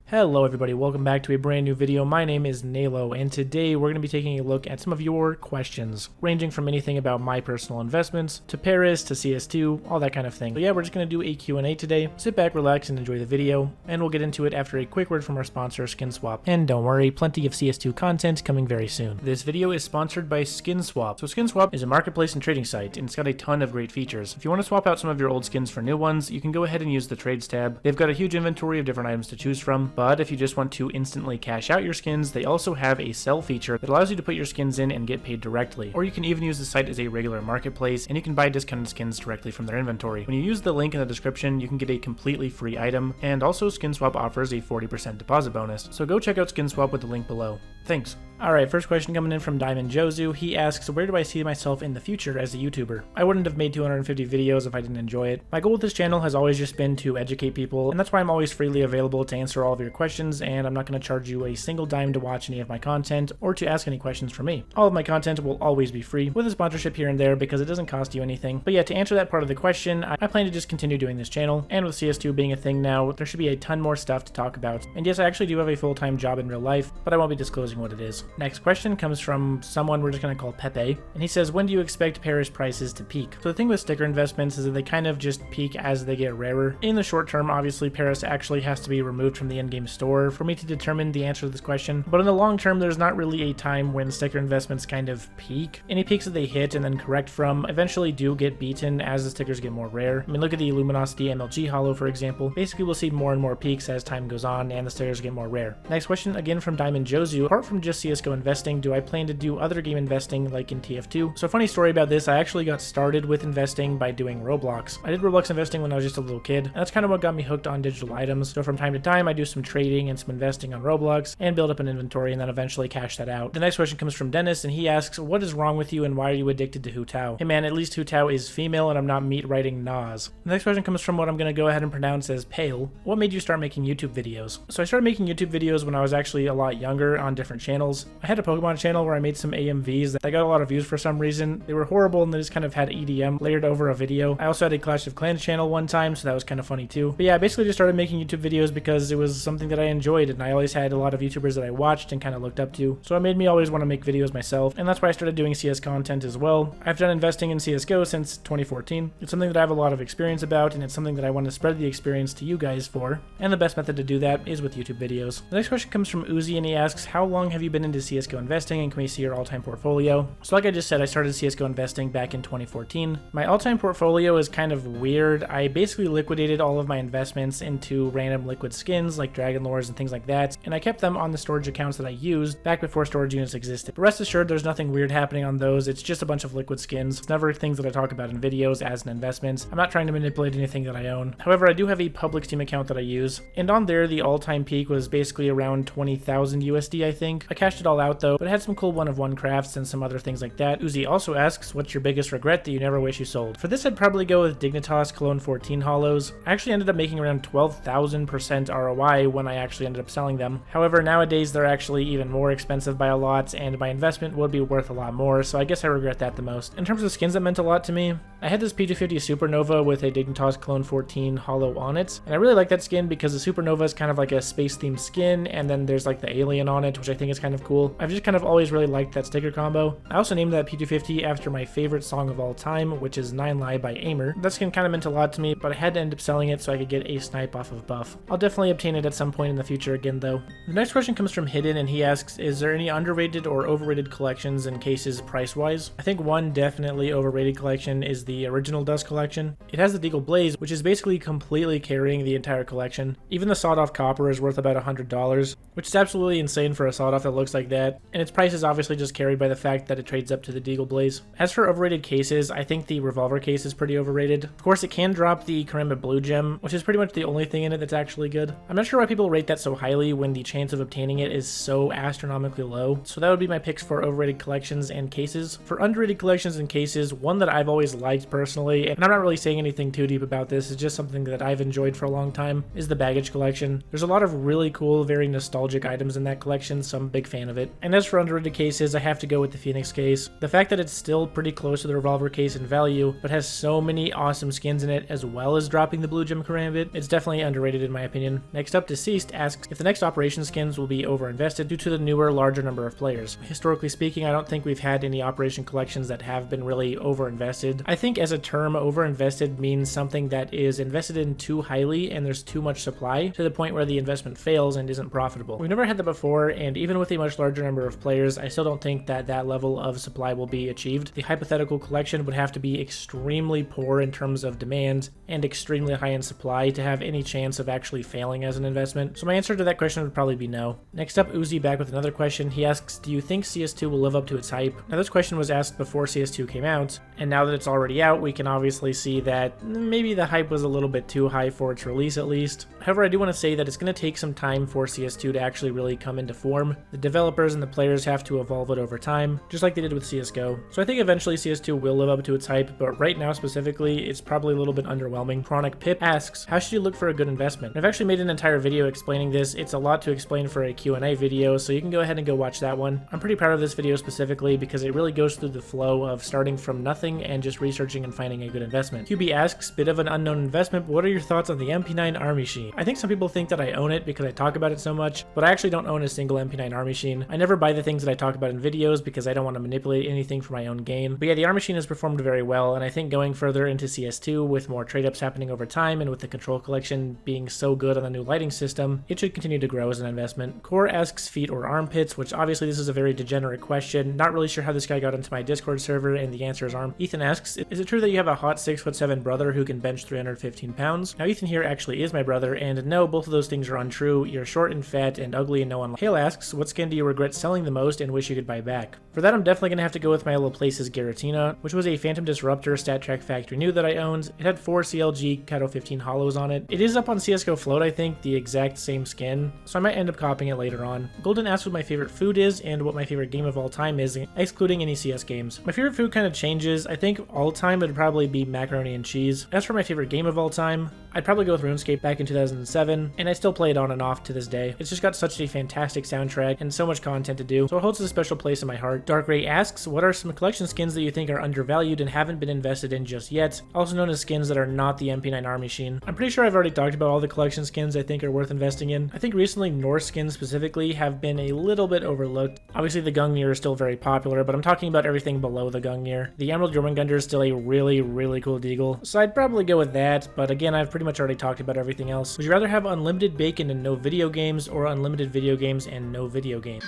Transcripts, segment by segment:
Hello everybody, welcome back to a brand new video. My name is Nalo, and today we're going to be taking a look at some of your questions, ranging from anything about my personal investments, to Paris, to CS2, all that kind of thing. So yeah, we're just going to do a Q&A today. Sit back, relax, and enjoy the video, and we'll get into it after a quick word from our sponsor, SkinSwap. And don't worry, plenty of CS2 content coming very soon. This video is sponsored by SkinSwap. So SkinSwap is a marketplace and trading site, and it's got a ton of great features. If you want to swap out some of your old skins for new ones, you can go ahead and use the Trades tab. They've got a huge inventory of different items to choose from, but if you just want to instantly cash out your skins, they also have a sell feature that allows you to put your skins in and get paid directly. Or you can even use the site as a regular marketplace, and you can buy discounted skins directly from their inventory. When you use the link in the description, you can get a completely free item, and also SkinSwap offers a 40% deposit bonus. So go check out SkinSwap with the link below. Thanks. Alright, first question coming in from Diamond Jozu. He asks, where do I see myself in the future as a YouTuber? I wouldn't have made 250 videos if I didn't enjoy it. My goal with this channel has always just been to educate people, and that's why I'm always freely available to answer all of your questions, and I'm not going to charge you a single dime to watch any of my content or to ask any questions from me. All of my content will always be free, with a sponsorship here and there because it doesn't cost you anything. But yeah, to answer that part of the question, I plan to just continue doing this channel, and with CS2 being a thing now, there should be a ton more stuff to talk about. And yes, I actually do have a full-time job in real life, but I won't be disclosing what it is. Next question comes from someone we're just going to call Pepe, and he says, when do you expect Paris prices to peak? So the thing with sticker investments is that they kind of just peak as they get rarer. In the short term, obviously Paris actually has to be removed from the in-game store for me to determine the answer to this question, but in the long term there's not really a time when sticker investments kind of peak. Any peaks that they hit and then correct from eventually do get beaten as the stickers get more rare. I mean, look at the Luminosity MLG holo, for example. Basically we'll see more and more peaks as time goes on and the stickers get more rare. Next question, again from Diamond Jozu. Apart from just CSGO investing, do I plan to do other game investing like in TF2? So funny story about this, I actually got started with investing by doing Roblox. I did Roblox investing when I was just a little kid, and that's kind of what got me hooked on digital items. So from time to time I do some trading and some investing on Roblox and build up an inventory and then eventually cash that out. The next question comes from Dennis, and he asks, what is wrong with you and why are you addicted to Hu Tao? Hey man, at least Hu Tao is female and I'm not meat writing Nas. The next question comes from what I'm going to go ahead and pronounce as Pale. What made you start making YouTube videos? So I started making YouTube videos when I was actually a lot younger on different channels. I had a Pokemon channel where I made some AMVs that got a lot of views for some reason. They were horrible and they just kind of had EDM layered over a video. I also had a Clash of Clans channel one time, so that was kind of funny too. But yeah, I basically just started making YouTube videos because it was something that I enjoyed, and I always had a lot of YouTubers that I watched and kind of looked up to. So it made me always want to make videos myself, and that's why I started doing CS content as well. I've done investing in CSGO since 2014. It's something that I have a lot of experience about, and it's something that I want to spread the experience to you guys for. And the best method to do that is with YouTube videos. The next question comes from Uzi, and he asks, how long have you been into CSGO investing, and can we see your all-time portfolio? So like I just said, I started CSGO investing back in 2014. My all-time portfolio is kind of weird. I basically liquidated all of my investments into random liquid skins like Dragon Lores and things like that, and I kept them on the storage accounts that I used back before storage units existed. But rest assured, there's nothing weird happening on those. It's just a bunch of liquid skins. It's never things that I talk about in videos as an investment. I'm not trying to manipulate anything that I own. However, I do have a public Steam account that I use, and on there the all-time peak was basically around 20,000 USD, I think. I cashed it all out though, but it had some cool one-of-one crafts and some other things like that. Uzi also asks, what's your biggest regret that you never wish you sold? For this, I'd probably go with Dignitas Cologne 14 holos. I actually ended up making around 12,000% ROI when I actually ended up selling them. However, nowadays they're actually even more expensive by a lot, and my investment would be worth a lot more, so I guess I regret that the most. In terms of skins that meant a lot to me, I had this P250 Supernova with a Dignitas Cologne 14 holo on it, and I really like that skin because the Supernova is kind of like a space-themed skin, and then there's like the alien on it, which I think is kind of cool. I've just kind of always really liked that sticker combo. I also named that P250 after my favorite song of all time, which is 9 Lie by Aimer. That skin kind of meant a lot to me, but I had to end up selling it so I could get a snipe off of buff. I'll definitely obtain it at some point in the future again though. The next question comes from Hidden, and he asks, is there any underrated or overrated collections and cases price-wise? I think one definitely overrated collection is the original Dust collection. It has the Deagle Blaze, which is basically completely carrying the entire collection. Even the sawed-off copper is worth about $100, which is absolutely insane for a sawed-off that looks like that, and its price is obviously just carried by the fact that it trades up to the Deagle Blaze. As for overrated cases, I think the Revolver case is pretty overrated. Of course, it can drop the Karamba Blue Gem, which is pretty much the only thing in it that's actually good. I'm not sure why people rate that so highly when the chance of obtaining it is so astronomically low, so that would be my picks for overrated collections and cases. For underrated collections and cases, one that I've always liked personally, and I'm not really saying anything too deep about this, it's just something that I've enjoyed for a long time, is the Baggage collection. There's a lot of really cool, very nostalgic items in that collection, so I'm a big fan of it. of it. And as for underrated cases, I have to go with the Phoenix case. The fact that it's still pretty close to the Revolver case in value, but has so many awesome skins in it, as well as dropping the Blue Gem Karambit, it's definitely underrated in my opinion. Next up, Deceased asks if the next Operation skins will be overinvested due to the newer, larger number of players. Historically speaking, I don't think we've had any Operation collections that have been really overinvested. I think as a term, overinvested means something that is invested in too highly and there's too much supply to the point where the investment fails and isn't profitable. We've never had that before, and even with a much larger number of players, I still don't think that that level of supply will be achieved. The hypothetical collection would have to be extremely poor in terms of demand and extremely high in supply to have any chance of actually failing as an investment. So my answer to that question would probably be no. Next up, Uzi back with another question. He asks, do you think CS2 will live up to its hype? Now this question was asked before CS2 came out, and now that it's already out, we can obviously see that maybe the hype was a little bit too high for its release at least. However, I do want to say that it's going to take some time for CS2 to actually really come into form. The developers and the players have to evolve it over time, just like they did with CSGO. So I think eventually CS2 will live up to its hype, but right now specifically, it's probably a little bit underwhelming. Chronic Pip asks, how should you look for a good investment? I've actually made an entire video explaining this. It's a lot to explain for a Q&A video, so you can go ahead and go watch that one. I'm pretty proud of this video specifically because it really goes through the flow of starting from nothing and just researching and finding a good investment. QB asks, bit of an unknown investment, but what are your thoughts on the MP9 Army Machine? I think some people think that I own it because I talk about it so much, but I actually don't own a single MP9 Army Machine. I never buy the things that I talk about in videos because I don't want to manipulate anything for my own gain. But yeah, the Army Machine has performed very well, and I think going further into CS2 with more trade-ups happening over time and with the control collection being so good on the new lighting system, it should continue to grow as an investment. Core asks feet or armpits, which obviously this is a very degenerate question. Not really sure how this guy got into my Discord server, and the answer is arm. Ethan asks, is it true that you have a hot 6'7" brother who can bench 315 pounds? Now Ethan here actually is my brother, and no, both of those things are untrue. You're short and fat and ugly and no one. Hale asks, what skin do you regret selling the most and wish you could buy back? For that, I'm definitely going to have to go with my Laplace's Giratina, which was a Phantom Disruptor StatTrak Factory New that I owned. It had 4 CLG Kato 15 hollows on it. It is up on CSGO Float, I think, the exact same skin, so I might end up copying it later on. Golden asks what my favorite food is and what my favorite game of all time is, excluding any CS games. My favorite food kind of changes. I think all time it would probably be macaroni and cheese. As for my favorite game of all time, I'd probably go with RuneScape back in 2007, and I still play it on and off to this day. It's just got such a fantastic soundtrack and so much content to do, so it holds a special place in my heart. Dark Ray asks, what are some collection skins that you think are undervalued and haven't been invested in just yet, also known as skins that are not the MP9 Army Machine? I'm pretty sure I've already talked about all the collection skins I think are worth investing in. I think recently Norse skins specifically have been a little bit overlooked. Obviously the Gungnir is still very popular, but I'm talking about everything below the Gungnir. The Emerald Jormungandr is still a really cool deagle, so I'd probably go with that, but again, I've pretty much already talked about everything else. Would you rather have unlimited bacon and no video games, or unlimited video games and no video games?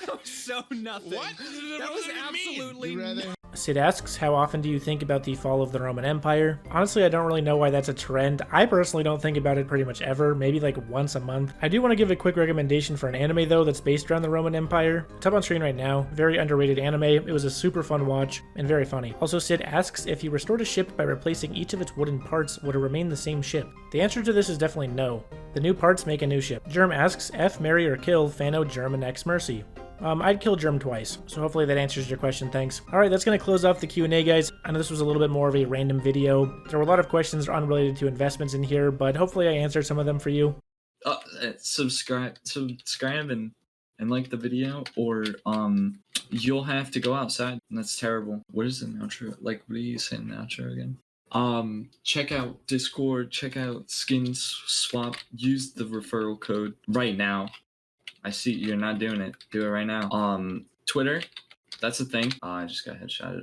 That was so nothing. What? That was absolutely nothing. Sid asks, how often do you think about the fall of the Roman Empire? Honestly, I don't really know why that's a trend. I personally don't think about it pretty much ever, maybe like once a month. I do want to give a quick recommendation for an anime though that's based around the Roman Empire. It's up on screen right now. Very underrated anime. It was a super fun watch and very funny. Also, Sid asks, if you restored a ship by replacing each of its wooden parts, would it remain the same ship? The answer to this is definitely no. The new parts make a new ship. Germ asks, F, marry or kill Fano, Germ, and X Mercy. I'd kill Germ twice, so hopefully that answers your question, thanks. Alright, that's going to close off the Q&A, guys. I know this was a little bit more of a random video. There were a lot of questions unrelated to investments in here, but hopefully I answered some of them for you. Subscribe and like the video, or you'll have to go outside, and that's terrible. What is an outro? Like, what are you saying in the outro again? Check out Discord, check out Skins Swap, use the referral code right now. I see you're not doing it. Do it right now. Twitter, that's a thing. I just got headshotted.